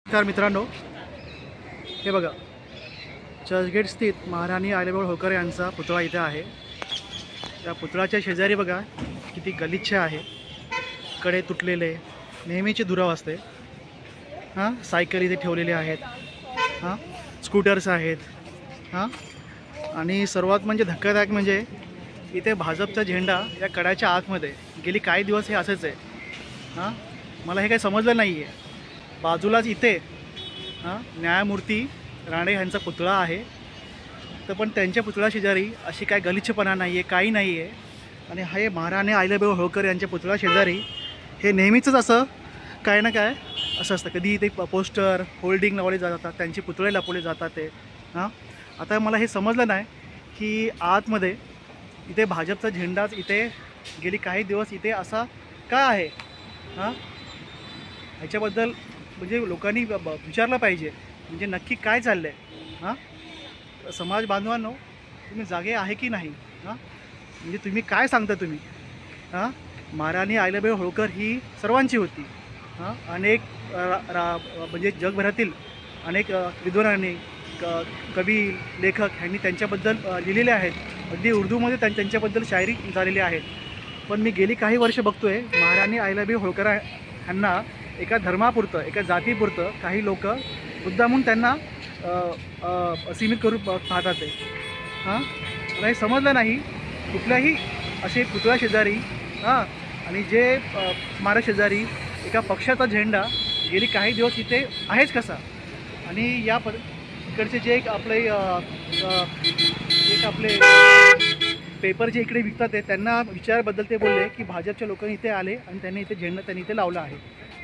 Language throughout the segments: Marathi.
नमस्कार मित्रांनो, हे बघा चर्चगेट स्थित महाराणी अहिल्याबाई होळकर यांचा पुतळा इथे आहे। त्या पुतळ्याच्या शेजारी बघा किती गलिच्छ आहे, कडे तुटलेले, नेहमीची दुरावस्था आहे। सायकल इथे ठेवलेले आहेत, स्कूटर्स आहेत, आणि सर्वात म्हणजे धक्कादायक म्हणजे इथे भाजपचा झेंडा या कड्याच्या आतमध्ये गेली काही दिवस हे असंच आहे। मला हे काही समजलं नाही आहे। बाजूलाच इथे न्यायमूर्ती राणे यांचा पुतळा आहे, तर पण त्यांच्या पुतळ्या शेजारी अशी काय गलिच्छपणा नाही आहे, काही नाही आहे। आणि हे महाराणी अहिल्याबाई होळकर यांच्या पुतळ्या शेजारी हे नेहमीच असं काय ना काय असं असतं। कधी इथे पोस्टर होल्डिंग लावले जातात, त्यांचे पुतळे लपवले जातात ते। आता मला हे समजलं नाही की आतमध्ये इथे भाजपचा झेंडाच इथे गेली काही दिवस इथे असा काय आहे। ह्याच्याबद्दल म्हणजे लोकांनी विचारलं पाहिजे, म्हणजे नक्की काय चाललं आहे। समाज बांधवांनो, तुम्ही जागे आहे की नाही? म्हणजे तुम्ही काय सांगता तुम्ही? महाराणी अहिल्याबाई होळकर ही सर्वांची होती। अनेक म्हणजे जगभरातील अनेक विद्वानांनी कवी लेखक यांनी त्यांच्याबद्दल लिहिलेले आहेत। अगदी उर्दूमध्ये त्यांच्याबद्दल शायरी झालेली आहेत। पण मी गेली काही वर्ष बघतोय महाराणी अहिल्याबाई होळकर यांना एका धर्मापुरतं, एका जातीपुरतं काही लोक मुद्दामून त्यांना सीमित करून पाहतात ते। मला हे समजलं नाही, कुठल्याही असे पुतळ्या शेजारी आणि जे स्मारक शेजारी एका पक्षाचा झेंडा गेली काही दिवस इथे आहेच कसा। आणि या इकडचे जे एक आपले पेपर जे इकडे विकतात ते त्यांना विचाराबद्दल ते बोलले की भाजपच्या लोकांनी इथे आले आणि त्यांनी इथे झेंडा त्यांनी इथे लावला आहे।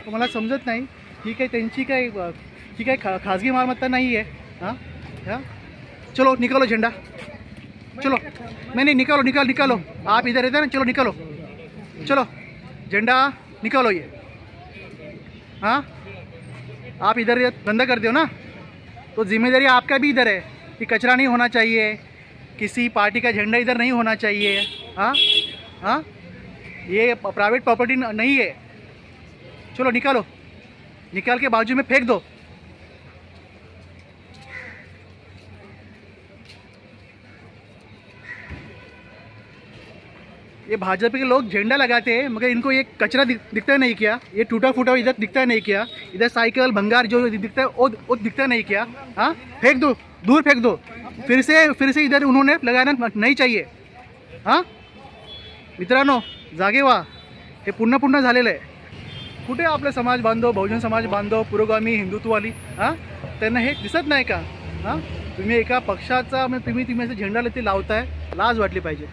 तर मला समजत नाही ही काही त्यांची काही खाजगी मालमत्ता नाही आहे। चलो निकालो झेंडा, चलो नहीं निकालो आप इधर इधर चलो निकालो, चलो झंडा निकालो ये। आप इधर गंदा कर दो ना, तो जिम्मेदारी आपका भी इधर है कि कचरा नहीं होना चाहिए, किसी पार्टी का झंडा इधर नहीं होना चाहिए। ये प्राइवेट प्रॉपर्टी नहीं है। चलो निकालो, निकाल के बाजू में फेंक दो। ये भाजपा के लोग झंडा लगाते हैं मगर इनको ये कचरा दिखता नहीं क्या, ये टूटा फूटा इधर दिखता नहीं क्या, इधर साइकिल भंगार जो दिखता है वो दिखता नहीं क्या? फेंक दो, दूर फेंक दो। फिर से इधर उन्होंने लगाना नहीं चाहिए। मित्रांनो, जागे व्हा, हे पुन्हा झालेलं आहे। कुठे आपले समाज बांधव, बहुजन समाज बांधव, पुरोगामी हिंदुत्ववाली त्यांना हे दिसत नाही का? तुम्ही एका पक्षाचा तुम्ही असं झेंडा ते लावताय, लाज वाटली पाहिजे।